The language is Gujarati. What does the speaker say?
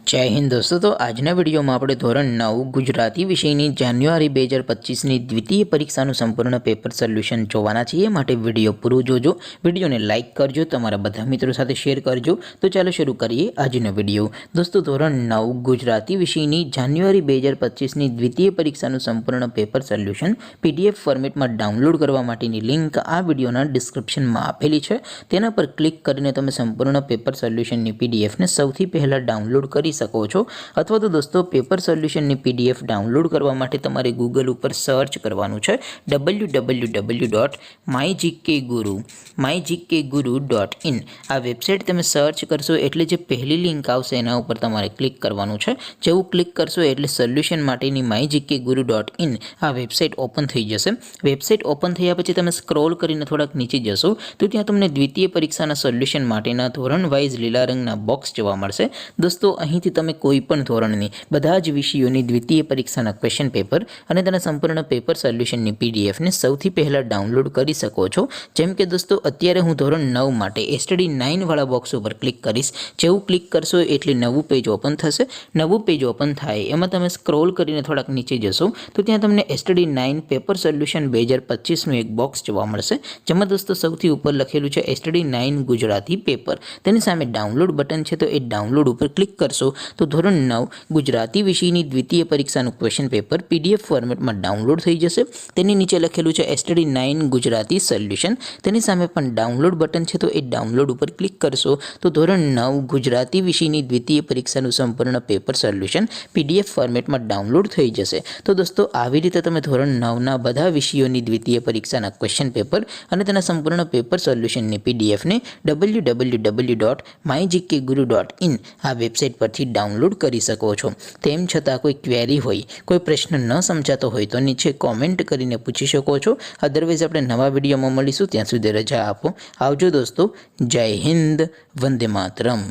जय हिंद दोस्तों। तो आजना वीडियो में આપણે ધોરણ 9 ગુજરાતી વિષયની જાન્યુઆરી 2025ની દ્વિતીય પરીક્ષાનું સંપૂર્ણ પેપર સોલ્યુશન જોવાના છીએ। માટે વિડિયો પૂરો જોજો, વિડિયોને લાઇક કરજો, તમારા બધા મિત્રો સાથે શેર કરજો। તો ચાલો શરૂ કરીએ આજનો વિડિયો। દોસ્તો ધોરણ 9 ગુજરાતી વિષયની જાન્યુઆરી 2025ની દ્વિતીય પરીક્ષાનું સંપૂર્ણ પેપર સોલ્યુશન પીડીએફ ફોર્મેટમાં ડાઉનલોડ કરવા માટેની લિંક આ વિડિયોના ડિસ્ક્રિપ્શનમાં આપેલી છે। તેના પર ક્લિક કરીને તમે સંપૂર્ણ પેપર સોલ્યુશનની પીડીએફને સૌથી પહેલા ડાઉનલોડ કરી શકો છો। अथवा तो दोस्तों पेपर सोल्यूशन ની पीडीएफ डाउनलॉड करवा माटे तमारे गूगल पर सर्च करवानुं छे www.mygkguru.in। आ वेबसाइट तमे सर्च करशो एटले जे पहली लिंक आवशे एना उपर तमारे क्लिक करवानुं छे। जेवुं क्लिक करशो एटले सोल्यूशन माटेनी mygkguru.in आ वेबसाइट ओपन थई जशे। वेबसाइट ओपन थया पछी तमे स्क्रॉल करीने थोड़ाक नीचे जशो तो त्यां तमने द्वितीय परीक्षाना सोल्यूशन माटेना धोरण वाइज लीला रंगना बॉक्स जोवा मळशे। दोस्तों અહીંથી તમે કોઈ પણ ધોરણની બધા જ વિષયોની દ્વિતીય પરીક્ષાના ક્વેશ્ચન પેપર અને તેના સંપૂર્ણ પેપર સોલ્યુશનની પીડીએફને સૌથી પહેલા ડાઉનલોડ કરી શકો છો। જેમ કે દોસ્તો અત્યારે હું ધોરણ 9 માટે એસટીડી 9 વાળા બોક્સ ઉપર ક્લિક કરીશ। જેવું ક્લિક કરશો એટલે નવું પેજ ઓપન થશે। નવું પેજ ઓપન થાય એમાં તમે સ્ક્રોલ કરીને થોડાક નીચે જશો તો ત્યાં તમને એસટીડી 9 પેપર સોલ્યુશન 2025નું એક બોક્સ જોવા મળશે, જેમાં દોસ્તો સૌથી ઉપર લખેલું છે એસટીડી 9 ગુજરાતી પેપર। તેની સામે ડાઉનલોડ બટન છે, તો એ ડાઉનલોડ ઉપર ક્લિક करशो तो धोरण 9 गुजराती विषयनी द्वितीय परीक्षाનું क्वेश्चन पेपर पीडीएफ फॉर्मेटમાં ડાઉનલોડ થઈ જશે। તેની નીચે લખેલું છે એસટીડી 9 ગુજરાતી સોલ્યુશન, તેની સામે પણ ડાઉનલોડ બટન છે, તો એ ડાઉનલોડ ઉપર ક્લિક કરશો તો ધોરણ 9 ગુજરાતી વિષયની દ્વિતીય પરીક્ષાનું સંપૂર્ણ પેપર સોલ્યુશન પીડીએફ ફોર્મેટમાં ડાઉનલોડ થઈ જશે। તો દોસ્તો આવી રીતે તમે ધોરણ 9ના બધા વિષયોની દ્વિતીય પરીક્ષાના ક્વેશ્ચન પેપર અને તેના સંપૂર્ણ પેપર સોલ્યુશનની પીડીએફને www.mygkguru.in આ વેબસાઇટ પરથી ડાઉનલોડ કરી શકો છો। તેમ છતાં કોઈ ક્વેરી હોય, કોઈ પ્રશ્ન ન સમજાતો હોય તો નીચે કોમેન્ટ કરીને પૂછી શકો છો। અધરવાઇઝ આપણે નવા વિડીયોમાં મળીશું, ત્યાં સુધી રજા આપો। આવજો દોસ્તો। જય હિન્દ, વંદે માતરમ।